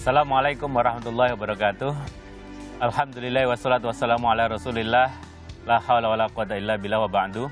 Assalamualaikum warahmatullahi wabarakatuh. Alhamdulillah wassalatu wassalamu ala rasulillah. La hawla wa la quwata illa billah wa ba'du.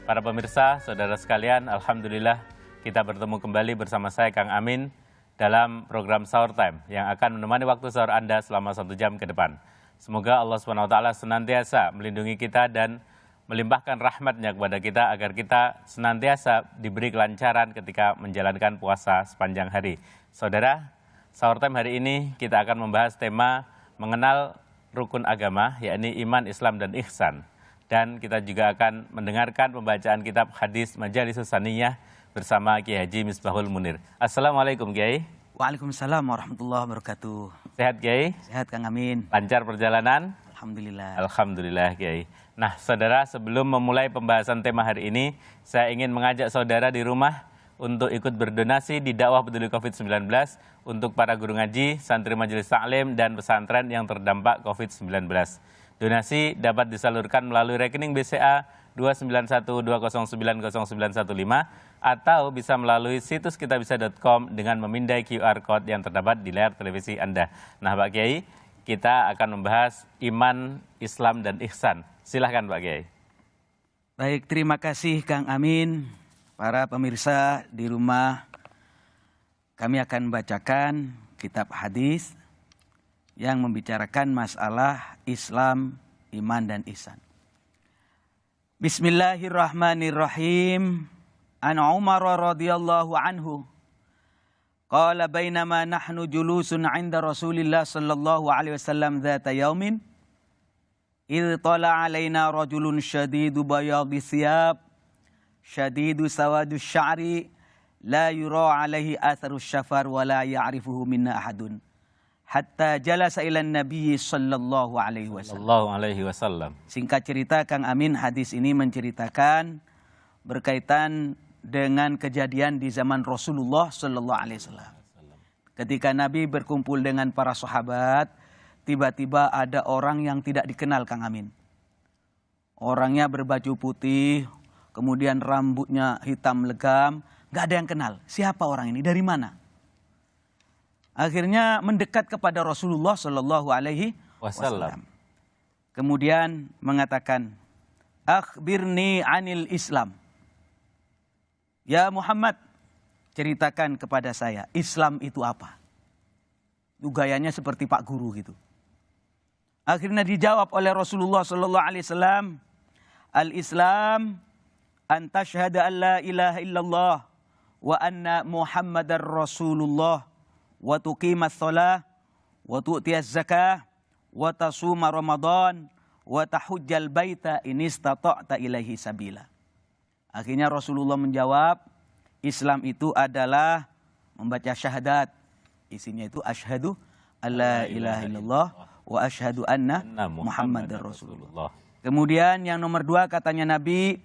Para pemirsa, saudara sekalian, alhamdulillah kita bertemu kembali bersama saya Kang Amin dalam program Sahur Time yang akan menemani waktu sahur Anda selama 1 jam ke depan. Semoga Allah SWT senantiasa melindungi kita dan melimpahkan rahmatnya kepada kita agar kita senantiasa diberi kelancaran ketika menjalankan puasa sepanjang hari. Saudara, Sahur Time hari ini kita akan membahas tema mengenal rukun agama, yakni iman, Islam, dan ihsan. Dan kita juga akan mendengarkan pembacaan kitab hadis Majalisus Saniyah bersama Kiai Haji Misbahul Munir. Assalamualaikum Kiai. Waalaikumsalam warahmatullahi wabarakatuh. Sehat Kiai? Sehat Kang Amin. Lancar perjalanan? Alhamdulillah. Alhamdulillah Kiai. Nah saudara, sebelum memulai pembahasan tema hari ini, saya ingin mengajak saudara di rumah untuk ikut berdonasi di dakwah peduli COVID-19 untuk para guru ngaji, santri majelis taklim, dan pesantren yang terdampak COVID-19. Donasi dapat disalurkan melalui rekening BCA 29120900915 atau bisa melalui situs kitabisa.com dengan memindai QR Code yang terdapat di layar televisi Anda. Nah Pak Kiai, kita akan membahas iman, Islam, dan ihsan. Silahkan Pak Kiai. Baik, terima kasih Kang Amin. Para pemirsa di rumah, kami akan bacakan kitab hadis yang membicarakan masalah Islam, iman, dan ihsan. Bismillahirrahmanirrahim. An Umar radhiyallahu anhu qala bainama nahnu julusun 'inda Rasulillah sallallahu alaihi wasallam dzata yaumin idh tala 'alaina rajulun shadidu bayadhi thiyab syadidu sawadu sya'ri la yura alaihi atharu syafar wa la ya'rifuhu minna ahadun hatta jalasa ila nabi sallallahu alaihi wasallam. Singkat cerita Kang Amin, hadis ini menceritakan berkaitan dengan kejadian di zaman Rasulullah sallallahu alaihi wasallam. Ketika Nabi berkumpul dengan para sahabat, tiba-tiba ada orang yang tidak dikenal Kang Amin. Orangnya berbaju putih, kemudian rambutnya hitam legam, nggak ada yang kenal. Siapa orang ini? Dari mana? Akhirnya mendekat kepada Rasulullah Shallallahu Alaihi Wasallam. Kemudian mengatakan, akhbirni anil Islam. Ya Muhammad, ceritakan kepada saya, Islam itu apa? Itu gayanya seperti Pak Guru gitu. Akhirnya dijawab oleh Rasulullah Shallallahu Alaihi Wasallam, al-Islam an tashhada an la ilaha illallah wa anna Muhammadar Rasulullah wa tuqimas shalah wa tu'tiyaz zakah wa tasuma Ramadan wa tahujjal baita in istata'ta ilaihi sabila. Akhirnya Rasulullah menjawab, Islam itu adalah membaca syahadat. Isinya itu asyhadu alla ilaha illallah wa asyhadu anna Muhammadar Rasulullah. Kemudian yang nomor 2 katanya Nabi,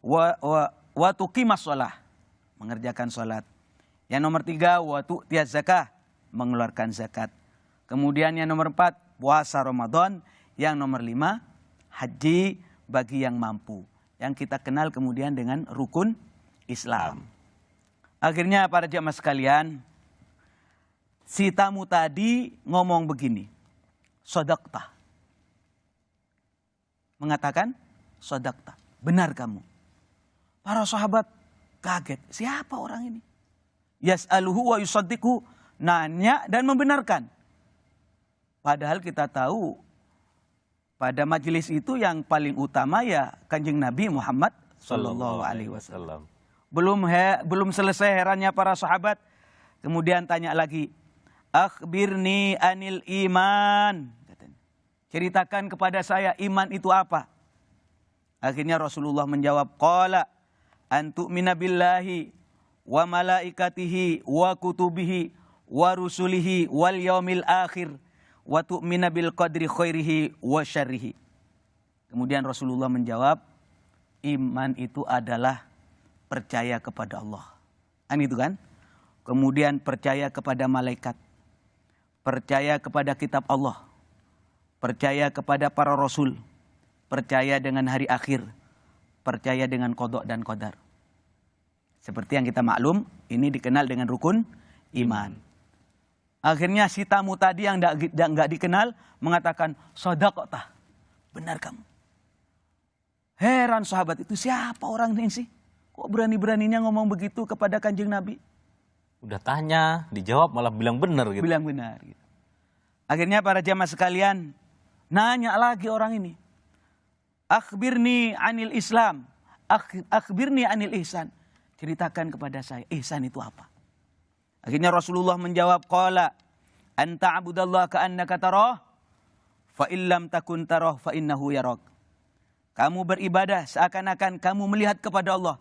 wa tuqimas shalah, mengerjakan salat. Yang nomor 3, wa tu'tiyaz zakah, mengeluarkan zakat. Kemudian yang nomor 4, puasa Ramadan. Yang nomor 5, haji bagi yang mampu. Yang kita kenal kemudian dengan rukun Islam. Akhirnya para jamaah sekalian, si tamu tadi ngomong begini, sodaqta. Mengatakan, sodaqta, benar kamu. Para sahabat kaget, siapa orang ini? Yas'aluhu wa yusaddiqhu, nanya dan membenarkan. Padahal kita tahu pada majelis itu yang paling utama ya Kanjeng Nabi Muhammad sallallahu alaihi wasallam. Belum selesai herannya para sahabat, kemudian tanya lagi, akhbirni anil iman. Ceritakan kepada saya iman itu apa? Akhirnya Rasulullah menjawab, qala an tu'mina billahi wa malaikatihi wa kutubihi wa rusulihi wal yaumil akhir wa tu'mina bil qadri khairihi wa syarrihi. Kemudian Rasulullah menjawab, iman itu adalah percaya kepada Allah. Kan itu kan? Kemudian percaya kepada malaikat, percaya kepada kitab Allah, percaya kepada para rasul, percaya dengan hari akhir, percaya dengan qada dan qadar. Seperti yang kita maklum, ini dikenal dengan rukun iman. Akhirnya si tamu tadi yang nggak dikenal mengatakan, "Shadaqtah, benar kamu." Heran sahabat itu, siapa orang ini sih? Kok berani-beraninya ngomong begitu kepada Kanjeng Nabi? Udah tanya, dijawab malah bilang benar gitu. Bilang benar. Gitu. Akhirnya para jamaah sekalian nanya lagi orang ini. Akhbirni anil Islam, akhbirni anil ihsan. Ceritakan kepada saya, ihsan itu apa? Akhirnya Rasulullah menjawab, qala anta abudallah ka'annaka tarah, fa illam takun tarah fa innahu yarak. Kamu beribadah seakan-akan kamu melihat kepada Allah.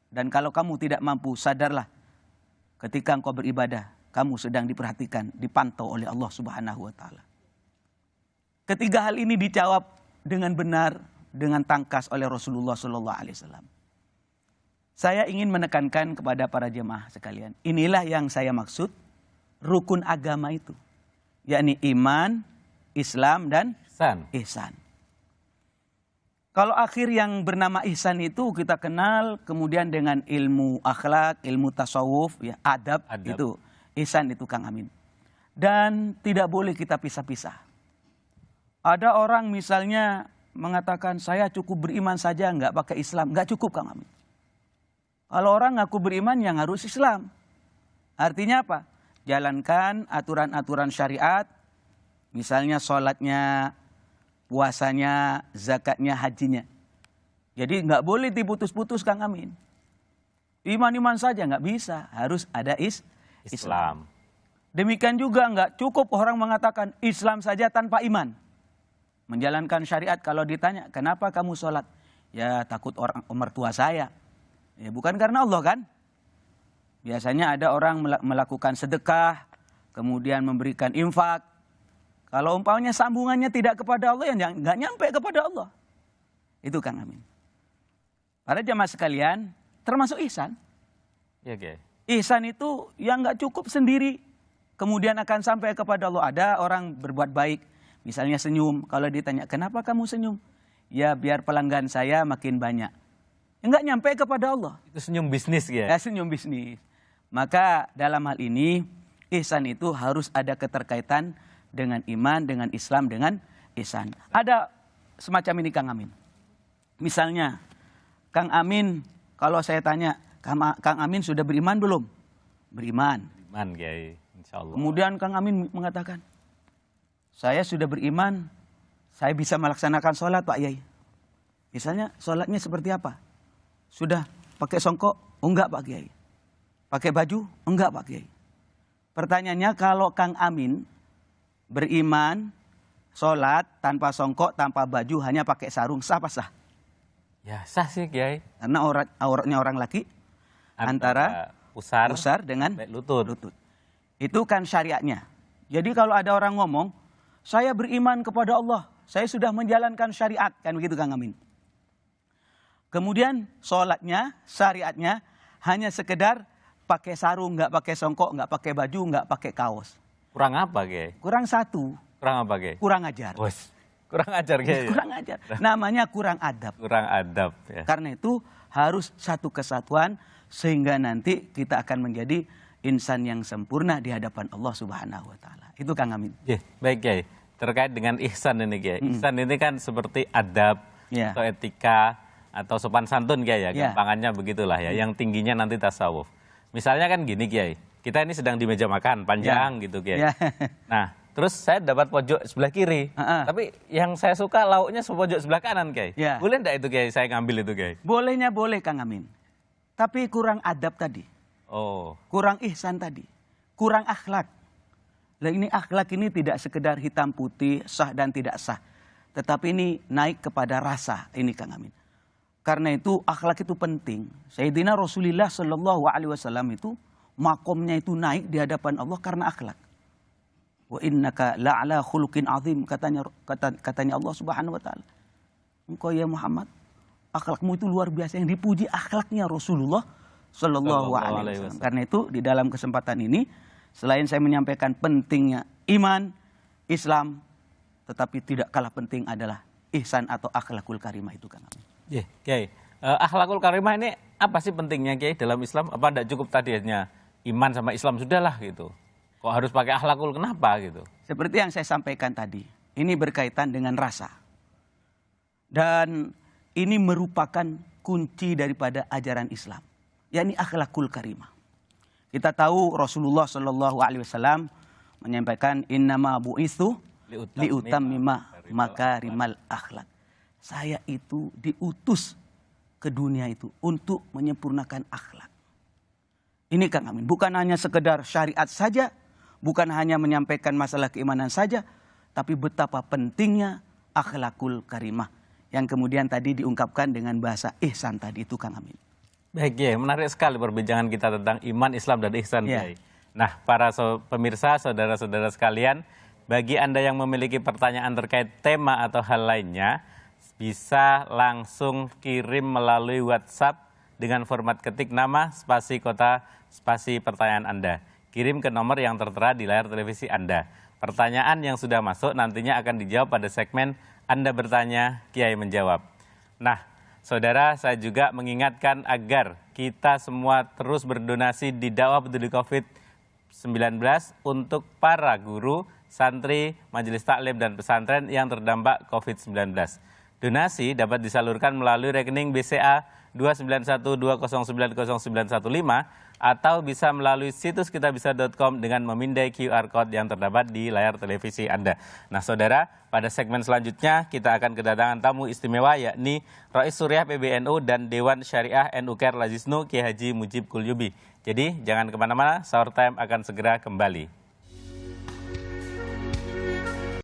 Dan kalau kamu tidak mampu, sadarlah ketika engkau beribadah, kamu sedang diperhatikan, dipantau oleh Allah Subhanahu wa taala. Ketiga hal ini dijawab dengan benar, dengan tangkas oleh Rasulullah sallallahu alaihi wasallam. Saya ingin menekankan kepada para jemaah sekalian, inilah yang saya maksud rukun agama itu, yakni iman, Islam dan ihsan. Kalau akhir yang bernama ihsan itu kita kenal kemudian dengan ilmu akhlak, ilmu tasawuf, ya, adab. Itu ihsan itu Kang Amin. Dan tidak boleh kita pisah-pisah. Ada orang misalnya mengatakan saya cukup beriman saja nggak pakai Islam, nggak cukup Kang Amin. Kalau orang ngaku beriman yang harus Islam. Artinya apa? Jalankan aturan-aturan syariat, misalnya sholatnya, puasanya, zakatnya, hajinya. Jadi nggak boleh diputus-putus Kang Amin. Iman-iman saja nggak bisa, harus ada Islam. Demikian juga nggak cukup orang mengatakan Islam saja tanpa iman. Menjalankan syariat kalau ditanya, kenapa kamu sholat? Ya takut orang mertua saya. Ya bukan karena Allah kan? Biasanya ada orang melakukan sedekah, kemudian memberikan infak. Kalau umpamanya sambungannya tidak kepada Allah, ya nggak nyampe kepada Allah. Itu Kang Amin. Para jamaah sekalian, termasuk ihsan. Ya, okay. Ihsan itu yang nggak cukup sendiri, kemudian akan sampai kepada Allah. Ada orang berbuat baik, misalnya senyum. Kalau ditanya, kenapa kamu senyum? Ya biar pelanggan saya makin banyak. Enggak nyampe kepada Allah. Itu senyum bisnis ya? Ya senyum bisnis. Maka dalam hal ini, ihsan itu harus ada keterkaitan dengan iman, dengan Islam, dengan ihsan. Ada semacam ini Kang Amin. Misalnya, Kang Amin, kalau saya tanya, Kang Amin sudah beriman belum? Beriman. Beriman, Kiai. Insya Allah. Kemudian Kang Amin mengatakan, saya sudah beriman, saya bisa melaksanakan sholat Pak Yai. Misalnya sholatnya seperti apa? Sudah pakai songkok? Oh, enggak Pak Kiai. Pakai baju? Enggak Pak Kiai. Pertanyaannya, kalau Kang Amin beriman, sholat tanpa songkok, tanpa baju, hanya pakai sarung, sah apa sah? Ya sah sih Kiai. Karena auratnya orang laki antara pusar dengan lutut. Itu kan syariatnya. Jadi kalau ada orang ngomong, saya beriman kepada Allah, saya sudah menjalankan syariat, kan begitu Kang Amin. Kemudian sholatnya, syariatnya hanya sekedar pakai sarung, nggak pakai songkok, nggak pakai baju, nggak pakai kaos. Kurang apa Kiai? Kurang satu. Kurang apa Kiai? Kurang ajar. Kurang ajar Kiai. Kurang ajar. Namanya kurang adab. Kurang adab ya. Karena itu harus satu kesatuan sehingga nanti kita akan menjadi insan yang sempurna di hadapan Allah Subhanahu wa taala. Itu Kang Amin. Ya, baik Kiai. Terkait dengan ihsan ini Kiai. Ihsan ini kan seperti adab atau etika atau sopan santun Kiai ya. Gampangannya begitulah ya. Yang tingginya nanti tasawuf. Misalnya kan gini Kiai. Kita ini sedang di meja makan panjang gitu Kiai. Nah, terus saya dapat pojok sebelah kiri. Tapi yang saya suka lauknya pojok sebelah kanan Kiai. Boleh enggak itu Kiai saya ngambil itu Kiai? Bolehnya boleh Kang Amin. Tapi kurang adab tadi. Oh. Kurang ihsan tadi. Kurang akhlak. Nah, ini akhlak ini tidak sekedar hitam putih, sah dan tidak sah. Tetapi ini naik kepada rasa ini Kang Amin. Karena itu akhlak itu penting. Sayyidina Rasulullah Shallallahu Alaihi Wasallam itu makomnya itu naik di hadapan Allah karena akhlak. Wa innaka la'ala khuluqin azim, katanya Allah Subhanahu wa taala. Engkau ya Muhammad, akhlakmu itu luar biasa, yang dipuji akhlaknya Rasulullah Shallallahu Alaihi Wasallam. Karena itu di dalam kesempatan ini selain saya menyampaikan pentingnya iman, Islam, tetapi tidak kalah penting adalah ihsan atau akhlakul karimah itu Kang Amin. Ya, Kiai. Akhlakul karimah ini apa sih pentingnya Kiai dalam Islam? Apa tidak cukup tadi hanya iman sama Islam sudahlah gitu? Kok harus pakai akhlakul, kenapa gitu? Seperti yang saya sampaikan tadi, ini berkaitan dengan rasa. Dan ini merupakan kunci daripada ajaran Islam, yakni akhlakul karimah. Kita tahu Rasulullah Shallallahu Alaihi Wasallam menyampaikan innama bu'itsu liutammima makarimal akhlak. Saya itu diutus ke dunia itu untuk menyempurnakan akhlak. Ini Kang Amin, bukan hanya sekedar syariat saja, bukan hanya menyampaikan masalah keimanan saja, tapi betapa pentingnya akhlakul karimah yang kemudian tadi diungkapkan dengan bahasa ihsan tadi itu Kang Amin. Baik ya, menarik sekali perbincangan kita tentang iman, Islam, dan ihsan. Ya. Nah, para pemirsa, saudara-saudara sekalian, bagi Anda yang memiliki pertanyaan terkait tema atau hal lainnya, bisa langsung kirim melalui WhatsApp dengan format ketik nama, spasi kota, spasi pertanyaan Anda. Kirim ke nomor yang tertera di layar televisi Anda. Pertanyaan yang sudah masuk nantinya akan dijawab pada segmen Anda bertanya, Kiai menjawab. Nah, saudara, saya juga mengingatkan agar kita semua terus berdonasi di dakwah peduli COVID-19 untuk para guru, santri, majelis taklim, dan pesantren yang terdampak COVID-19. Donasi dapat disalurkan melalui rekening BCA 29120900915 atau bisa melalui situs kitabisa.com dengan memindai QR Code yang terdapat di layar televisi Anda. Nah saudara, pada segmen selanjutnya kita akan kedatangan tamu istimewa yakni Rais Suriah PBNU dan Dewan Syariah NU Kair Lazisnu Kiai Haji Mujib Kulyubi. Jadi jangan kemana-mana, Sahur Time akan segera kembali.